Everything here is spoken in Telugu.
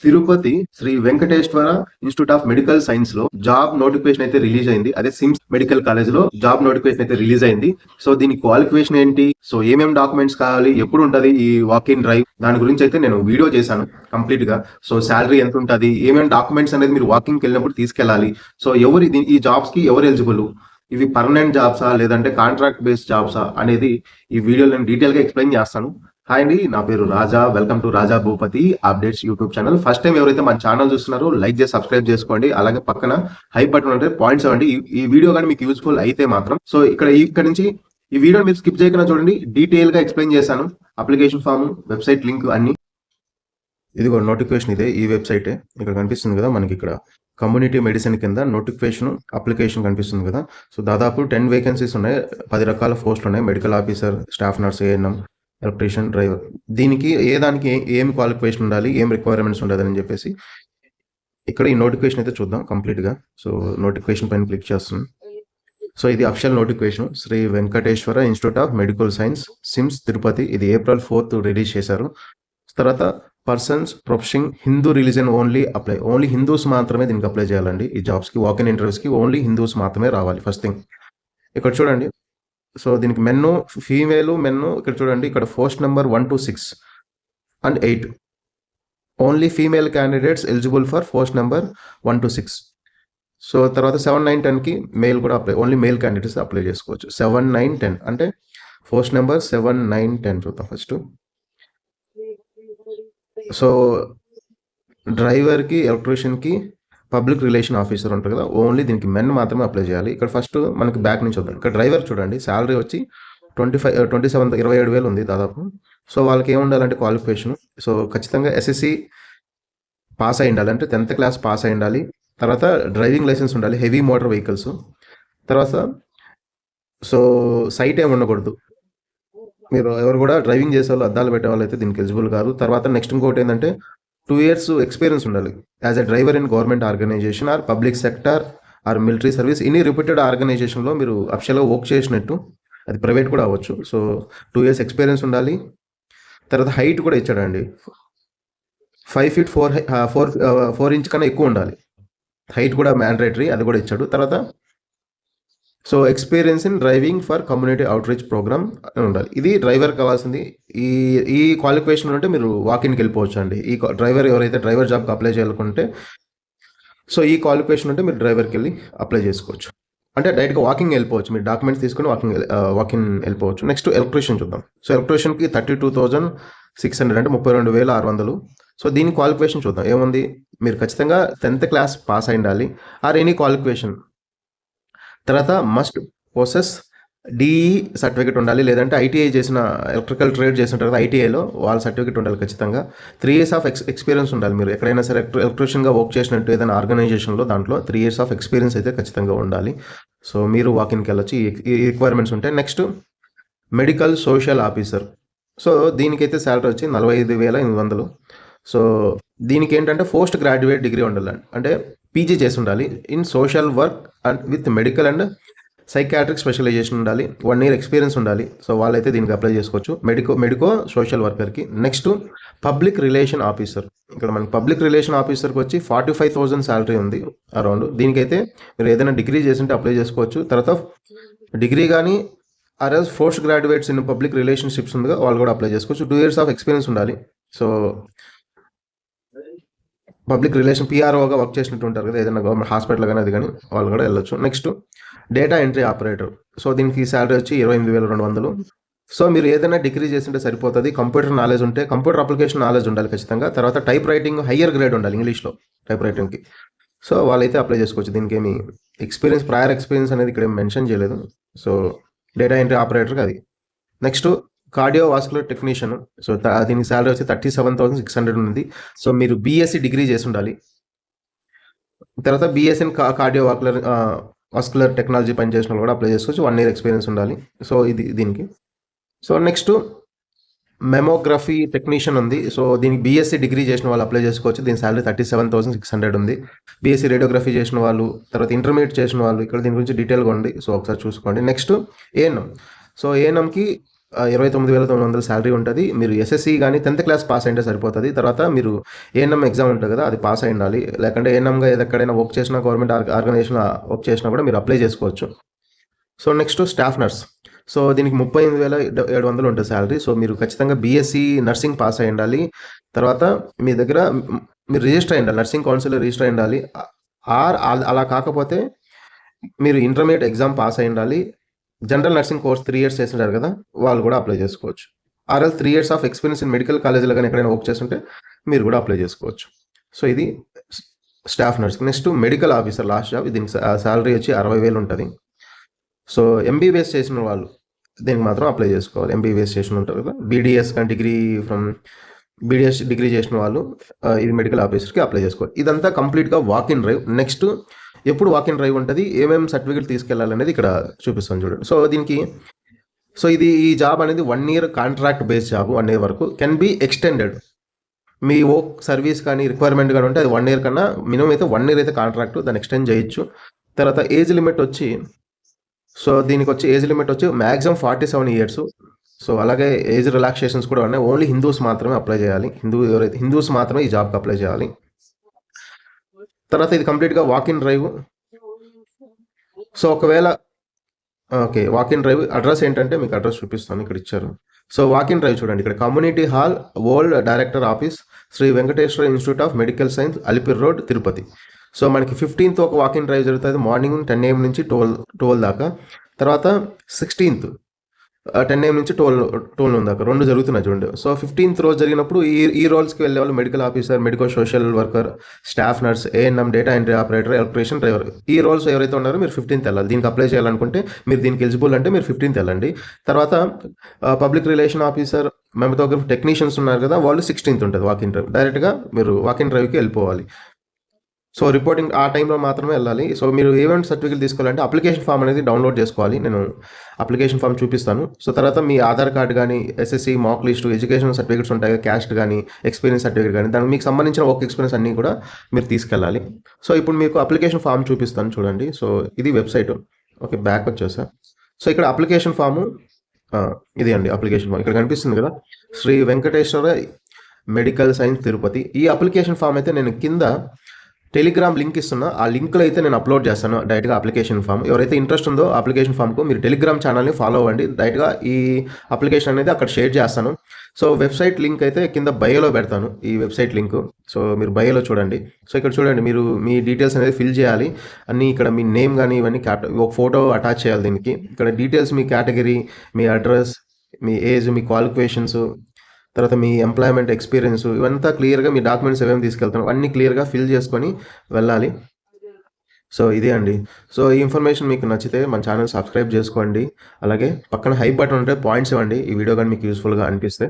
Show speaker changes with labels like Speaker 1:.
Speaker 1: Tirupati Sri Venkateswara institute of medical science లో జాబ్ నోటిఫికేషన్ అయితే రిలీజ్ అయింది. అదే సిమ్స్ మెడికల్ కాలేజ్ లో జాబ్ నోటిఫికేషన్ అయితే రిలీజ్ అయింది. సో దీని క్వాలిఫికేషన్ ఏంటి, సో ఏమేమి డాక్యుమెంట్స్ కావాలి, ఎప్పుడు ఉంటది ఈ వాక్ ఇన్ డ్రైవ్, దాని గురించి అయితే నేను వీడియో చేశాను కంప్లీట్ గా. సో శాలరీ ఎంత ఉంటది, ఏమేమి డాక్యుమెంట్స్ అనేది మీరు వాకింగ్ వెళ్ళినప్పుడు తీసుకెళ్ళాలి, సో ఎవరు ఈ జాబ్స్ కి ఎవరు ఎలిజిబుల్, ఇవి పర్మనెంట్ జాబ్సా లేదంటే కాంట్రాక్ట్ బేస్డ్ జాబ్సా అనేది ఈ వీడియోలో నేను డీటెయిల్ గా ఎక్స్ప్లెయిన్ చేస్తాను. హాయ్ అండి, నా పేరు Raja. Welcome to Raja Bhupathi updates YouTube channel. First time ఎవరైతే మన ఛానల్ చూస్తున్నారో లైక్ చేసి సబ్స్క్రైబ్ చేసుకోండి. అలాగే పక్కన హై బటన్ ఉంటే పాయింట్స్ అవ్వండి. ఈ వీడియో కానీ మీకు యూస్ఫుల్ అయితే మాత్రం. సో ఇక్కడ నుంచి ఈ వీడియో మీరు స్కిప్ చేయకుండా చూడండి. డీటెయిల్ గా ఎక్స్ప్లెయిన్ చేశాను. అప్లికేషన్ ఫామ్, వెబ్సైట్ లింక్ అన్ని. ఇదిగో నోటిఫికేషన్ ఇదే, ఈ వెబ్సైటే ఇక్కడ కనిపిస్తుంది కదా మనకి. ఇక్కడ కమ్యూనిటీ మెడిసిన్ కింద నోటిఫికేషన్ అప్లికేషన్ కనిపిస్తుంది కదా. సో దాదాపు 10 వేకెన్సీస్ ఉన్నాయి, 10 రకాల పోస్టులు ఉన్నాయి. Medical officer, staff nurse, ANM, electrician, driver. దీనికి దానికి ఏం క్వాలిఫికేషన్ ఉండాలి, ఏం రిక్వైర్మెంట్స్ ఉండాలని చెప్పేసి ఇక్కడ ఈ నోటిఫికేషన్ అయితే చూద్దాం కంప్లీట్ గా. సో నోటిఫికేషన్ పైన క్లిక్ చేస్తున్నాం. సో ఇది official notification, Sri Venkateswara institute of medical science SIMS Tirupati. ఇది April 4th రిలీజ్ చేశారు. తర్వాత persons professing Hindu religion only apply. Only Hindus మాత్రమే దీనికి అప్లై చేయాలండి. ఈ జాబ్స్ కి, వాక్ ఇన్ ఇంటర్వ్యూస్ కి ఓన్లీ హిందూస్ మాత్రమే రావాలి. ఫస్ట్ థింగ్ ఇక్కడ చూడండి. సో దీనికి మెన్ను, ఫీమేల్, మెన్ను. ఇక్కడ చూడండి, ఇక్కడ post number 1 to 6 and 8. Only female candidates eligible for post number 1 to 6. So తర్వాత 7, 9, 10 కి మేల్ కూడా apply. Only male candidates apply చేసుకోవచ్చు. 7, 9, 10 అంటే పోస్ట్ నెంబర్ 7, 9, 10 చూద్దాం ఫస్ట్. సో డ్రైవర్ కి, ఎలక్ట్రీషియన్ కి, పబ్లిక్ రిలేషన్ ఆఫీసర్ ఉంటారు కదా, ఓన్లీ దీనికి మెన్ మాత్రమే అప్లై చేయాలి. ఇక్కడ ఫస్ట్ మనకి బ్యాక్ నుంచి వద్దాం. ఇక్కడ డ్రైవర్ చూడండి, శాలరీ వచ్చి 27,000 ఉంది దాదాపు. సో వాళ్ళకి ఏమి ఉండాలంటే క్వాలిఫికేషన్, సో ఖచ్చితంగా SSC పాస్ అయి ఉండాలి, అంటే 10th క్లాస్ పాస్ అయి ఉండాలి. తర్వాత డ్రైవింగ్ లైసెన్స్ ఉండాలి, హెవీ మోటార్ వెహికల్స్. తర్వాత సో సైట్ ఏమి ఉండకూడదు. మీరు ఎవరు కూడా డ్రైవింగ్ చేసే వాళ్ళు, అద్దాలు పెట్టే వాళ్ళు అయితే దీనికి ఎలిజిబుల్ కాదు. తర్వాత నెక్స్ట్ ఇంకోటి ఏంటంటే 2 years ఎక్స్పీరియన్స్ ఉండాలి as a driver in government organization or public sector or military service. ఇన్ని రిపీటెడ్ ఆర్గనైజేషన్లో మీరు అఫిషియల్గా వర్క్ చేసినట్టు, అది ప్రైవేట్ కూడా అవ్వచ్చు. సో 2 years ఎక్స్పీరియన్స్ ఉండాలి. తర్వాత హైట్ కూడా ఇచ్చాడండి, 5 feet 4 inch కన్నా ఎక్కువ ఉండాలి. హైట్ కూడా మ్యాండేటరీ, అది కూడా ఇచ్చాడు. తర్వాత so experience in driving for community outreach program అని ఉండాలి. ఇది డ్రైవర్ కావాల్సింది. ఈ క్వాలిఫికేషన్ ఉంటే మీరు వాకిన్కి వెళ్ళిపోవచ్చు అండి. ఈ డ్రైవర్ ఎవరైతే డ్రైవర్ జాబ్కి అప్లై చేయాలనుకుంటే, సో ఈ క్వాలిఫికేషన్ ఉంటే మీరు డ్రైవర్కి వెళ్ళి అప్లై చేసుకోవచ్చు. అంటే డైరెక్ట్గా వాకింగ్ వెళ్ళిపోవచ్చు, మీరు డాక్యుమెంట్స్ తీసుకుని వాకింగ్ వెళ్ళిపోవచ్చు. నెక్స్ట్ ఎలక్ట్రీషియన్ చూద్దాం. సో ఎలక్ట్రీషియన్కి 32,600 అంటే 32,600. సో దీని క్వాలిఫికేషన్ చూద్దాం ఏముంది. మీరు ఖచ్చితంగా 10th క్లాస్ పాస్ అయి ఉండాలి ఆర్ ఎనీ క్వాలిఫికేషన్. తర్వాత మస్ట్ పొసెస్ డిఈ సర్టిఫికేట్ ఉండాలి, లేదంటే ITI చేసిన, ఎలక్ట్రికల్ ట్రేడ్ చేసిన తర్వాత ITIలో వాళ్ళ సర్టిఫికేట్ ఉండాలి ఖచ్చితంగా. 3 years ఆఫ్ ఎక్స్పీరియన్స్ ఉండాలి. మీరు ఎక్కడైనా సరే ఎలక్ట్రీషియన్గా వర్క్ చేసినట్టు ఏదైనా ఆర్గనైజేషన్లో, దాంట్లో 3 years ఆఫ్ ఎక్స్పీరియన్స్ అయితే ఖచ్చితంగా ఉండాలి. సో మీరు వాకిన్కి వెళ్ళొచ్చు ఈ రిక్వైర్మెంట్స్ ఉంటాయి. Next medical social officer. So దీనికైతే శాలరీ వచ్చి 45,800. సో దీనికి ఏంటంటే పోస్ట్ గ్రాడ్యుయేట్ డిగ్రీ ఉండాలి, అంటే PG చేసి ఉండాలి in social work and with medical and psychiatric specialization ఉండాలి. 1 year ఎక్స్పీరియన్స్ ఉండాలి. సో వాళ్ళైతే దీనికి అప్లై చేసుకోవచ్చు, మెడికో సోషల్ వర్కర్కి. Next public relation officer. ఇక్కడ మనకి పబ్లిక్ రిలేషన్ ఆఫీసర్కి వచ్చి 45,000 శాలరీ ఉంది అరౌండ్. దీనికైతే మీరు ఏదైనా డిగ్రీ చేసింటే అప్లై చేసుకోవచ్చు. తర్వాత డిగ్రీ కానీ RS post graduates in public relationships ఉందిగా, వాళ్ళు కూడా అప్లై చేసుకోవచ్చు. 2 years ఆఫ్ ఎక్స్పీరియన్స్ ఉండాలి. సో పబ్లిక్ రిలేషన్ PROగా వర్క్ చేసినట్టు ఉంటారు కదా, ఏదైనా గవర్నమెంట్ హాస్పిటల్ కానీ అది కానీ, వాళ్ళు కూడా వెళ్ళొచ్చు. Next data entry operator. So దీనికి శాలరీ వచ్చి 28,200. సో మీరు ఏదైనా డిగ్రీ చేసింటే సరిపోతుంది. కంప్యూటర్ నాలెడ్జ్ ఉంటే, కంప్యూటర్ అప్లికేషన్ నాలెడ్జ్ ఉండాలి ఖచ్చితంగా. తర్వాత టైప్ రైటింగ్ హయ్యర్ గ్రేడ్ ఉండాలి ఇంగ్లీష్లో, టైప్ రైటింగ్కి. సో వాళ్ళైతే అప్లై చేసుకోవచ్చు. దీనికి ఏమి ప్రయర్ ఎక్స్పీరియన్స్ అనేది ఇక్కడ మెన్షన్ చేయలేదు. సో డేటా ఎంట్రీ ఆపరేటర్కి అది. Next cardiovascular technician. సో దీనికి శాలరీ వచ్చి 37,600 ఉంది. సో మీరు BSc డిగ్రీ చేసి ఉండాలి. తర్వాత BSc ఇన్ కార్డియోవాస్కులర్ టెక్నాలజీ పనిచేసిన వాళ్ళు కూడా అప్లై చేసుకోవచ్చు. 1 year ఎక్స్పీరియన్స్ ఉండాలి. సో ఇది దీనికి. సో నెక్స్ట్ మెమోగ్రఫీ టెక్నీషియన్ ఉంది. సో దీనికి BSc డిగ్రీ చేసిన వాళ్ళు అప్లై చేసుకోవచ్చు. దీని శాలరీ 37,600 ఉంది. BSc రేడియోగ్రఫీ చేసిన వాళ్ళు, తర్వాత ఇంటర్మీడియట్ చేసిన వాళ్ళు, ఇక్కడ దీని గురించి డీటెయిల్గా ఉంది. సో ఒకసారి చూసుకోండి. Next ANM. సో ANMకి 29,900 శాలరీ ఉంటుంది. మీరు ఎస్ఎస్సి కానీ 10th క్లాస్ పాస్ అయింటే సరిపోతుంది. తర్వాత మీరు ఏఎన్ఎం ఎగ్జామ్ ఉంటుంది కదా, అది పాస్ అయి ఉండాలి. లేకుంటే ఏఎన్ఎంగా ఎక్కడైనా వర్క్ చేసినా, గవర్నమెంట్ ఆర్గనైజేషన్లో వర్క్ చేసినా కూడా మీరు అప్లై చేసుకోవచ్చు. So next staff nurse. So దీనికి 38,700 ఉంటుంది శాలరీ. సో మీరు ఖచ్చితంగా బీఎస్సీ నర్సింగ్ పాస్ అయి ఉండాలి. తర్వాత మీ దగ్గర మీరు రిజిస్టర్ అయి ఉండాలి, నర్సింగ్ కౌన్సిల్ రిజిస్టర్ అయి ఉండాలి. అలా కాకపోతే మీరు ఇంటర్మీడియట్ ఎగ్జామ్ పాస్ అయి ఉండాలి. జనరల్ నర్సింగ్ కోర్స్ 3 years చేస్తుంటారు కదా, వాళ్ళు కూడా అప్లై చేసుకోవచ్చు. ఆర్ఎల్ 3 years of experience in medical కాలేజీలో కానీ ఎక్కడైనా వర్క్ చేస్తుంటే మీరు కూడా అప్లై చేసుకోవచ్చు. సో ఇది staff nurse. Next medical officer last job. దీనికి శాలరీ వచ్చి 60,000 ఉంటుంది. సో ఎంబీబీఎస్ చేసిన వాళ్ళు దీనికి మాత్రం అప్లై చేసుకోవాలి. ఎంబీబీఎస్ చేసిన ఉంటారు కదా, బీడీఎస్ కానీ బీడీఎస్ డిగ్రీ చేసిన వాళ్ళు ఇది మెడికల్ ఆఫీసర్కి అప్లై చేసుకోవాలి. ఇదంతా కంప్లీట్గా వాక్ ఇన్ డ్రైవ్. నెక్స్ట్ ఎప్పుడు వాక్ ఇన్ డ్రైవ్ ఉంటుంది, ఏమేమి సర్టిఫికేట్ తీసుకెళ్లాలనేది ఇక్కడ చూపిస్తాను చూడండి. సో ఈ జాబ్ అనేది 1 year contract based job. 1 year వరకు can be extended. Me work service కానీ రిక్వైర్మెంట్ కానీ ఉంటే అది 1 year కన్నా మినిమం అయితే 1 year అయితే కాంట్రాక్ట్, దాన్ని ఎక్స్టెండ్ చేయొచ్చు. తర్వాత ఏజ్ లిమిట్ వచ్చి, సో దీనికి వచ్చి ఏజ్ లిమిట్ వచ్చి మ్యాక్సిమం 47 years. సో అలాగే ఏజ్ రిలాక్సేషన్స్ కూడా ఉన్నాయి. ఓన్లీ హిందూస్ మాత్రమే అప్లై చేయాలి. హిందూస్ మాత్రమే ఈ జాబ్కి అప్లై చేయాలి. తర్వాత ఇది కంప్లీట్గా వాక్ ఇన్ డ్రైవ్. సో ఒకవేళ వాక్ ఇన్ డ్రైవ్ అడ్రస్ ఏంటంటే మీకు అడ్రస్ చూపిస్తాను, ఇక్కడ ఇచ్చారు. సో వాక్ ఇన్ డ్రైవ్ చూడండి, ఇక్కడ community hall, world director office, Sri Venkateswara institute of medical science, Alipiri road, Tirupati. So మనకి 15th ఒక వాక్ ఇన్ డ్రైవ్ జరుగుతుంది, మార్నింగ్ 10 AM నుంచి 12 దాకా. తర్వాత 16th 10 AM నుంచి 12 దాకా 2 జరుగుతున్నాయి చూడండి. సో 15th రోజు జరిగినప్పుడు ఈ రోల్స్కి వెళ్ళే వాళ్ళు medical officer, medical social worker, staff nurse, ANM, data entry operator, electrician, driver, ఈ రోల్స్ ఎవరైతే ఉన్నారో మీరు 15th వెళ్ళాలి. దీనికి అప్లై చేయాలనుకుంటే మీరు దీనికి ఎలిజిబుల్ అంటే మీరు 15th వెళ్ళండి. తర్వాత పబ్లిక్ రిలేషన్ ఆఫీసర్, మెమటోగ్రఫీ టెక్నీషియన్స్ ఉన్నారు కదా, వాళ్ళు 16th ఉంటుంది వాక్ ఇన్ డ్రైవ్. డైరెక్ట్గా మీరు వాక్ ఇన్ డ్రైవ్కి వెళ్ళిపోవాలి. సో రిపోర్టింగ్ ఆ టైంలో మాత్రమే వెళ్ళాలి. సో మీరు ఏమేమి సర్టిఫికేట్ తీసుకోవాలంటే అప్లికేషన్ ఫామ్ అనేది డౌన్లోడ్ చేసుకోవాలి. నేను అప్లికేషన్ ఫామ్ చూపిస్తాను. సో తర్వాత మీ ఆధార్ కార్డ్ కానీ, ఎస్ఎస్సి మాక్ లిస్ట్, ఎడ్యుకేషన్ సర్టిఫికేట్స్ ఉంటాయి, క్యాస్ట్ కానీ, ఎక్స్పీరియన్స్ సర్టిఫికేట్ కానీ, దానికి మీకు సంబంధించిన వర్క్ ఎక్స్పీరియన్స్ అన్నీ కూడా మీరు తీసుకెళ్ళాలి. సో ఇప్పుడు మీకు అప్లికేషన్ ఫామ్ చూపిస్తాను చూడండి. సో ఇది వెబ్సైట్. ఓకే, బ్యాక్ వచ్చేసా. సో ఇక్కడ అప్లికేషన్ ఫాము ఇది అండి. అప్లికేషన్ ఫామ్ ఇక్కడ కనిపిస్తుంది కదా, శ్రీ వెంకటేశ్వర మెడికల్ సైన్స్, తిరుపతి. ఈ అప్లికేషన్ ఫామ్ అయితే నేను కింద టెలిగ్రామ్ లింక్ ఇస్తున్నా, ఆ లింక్లో అయితే నేను అప్లోడ్ చేస్తాను డైరెక్ట్గా అప్లికేషన్ ఫామ్. ఎవరైతే ఇంట్రెస్ట్ ఉందో అప్లికేషన్ ఫామ్కు మీరు టెలిగ్రామ్ ఛానల్ని ఫాలో అవ్వండి. డైరెక్ట్గా ఈ అప్లికేషన్ అనేది అక్కడ షేర్ చేస్తాను. సో వెబ్సైట్ లింక్ అయితే కింద బయోలో పెడతాను, ఈ వెబ్సైట్ లింక్. సో మీరు బయోలో చూడండి. సో ఇక్కడ చూడండి, మీరు మీ డీటెయిల్స్ అనేది ఫిల్ చేయాలి అన్నీ. ఇక్కడ మీ నేమ్ కానీ ఇవన్నీ ఒక ఫోటో అటాచ్ చేయాలి దీనికి. ఇక్కడ డీటెయిల్స్, మీ కేటగిరీ, మీ అడ్రస్, మీ ఏజ్, మీ క్వాలిఫికేషన్స్, తర్వాత మీ ఎంప్లాయ్మెంట్ ఎక్స్పీరియన్స్, ఇవంతా క్లియర్గా మీ డాక్యుమెంట్స్ ఏమేమి తీసుకెళ్తాను అన్నీ క్లియర్గా ఫిల్ చేసుకొని వెళ్ళాలి. సో ఇదే అండి. సో ఈ ఇన్ఫర్మేషన్ మీకు నచ్చితే మన ఛానల్ సబ్స్క్రైబ్ చేసుకోండి. అలాగే పక్కన హై బటన్ ఉంటే పాయింట్స్ ఇవ్వండి, ఈ వీడియో కానీ మీకు యూస్ఫుల్గా అనిపిస్తే.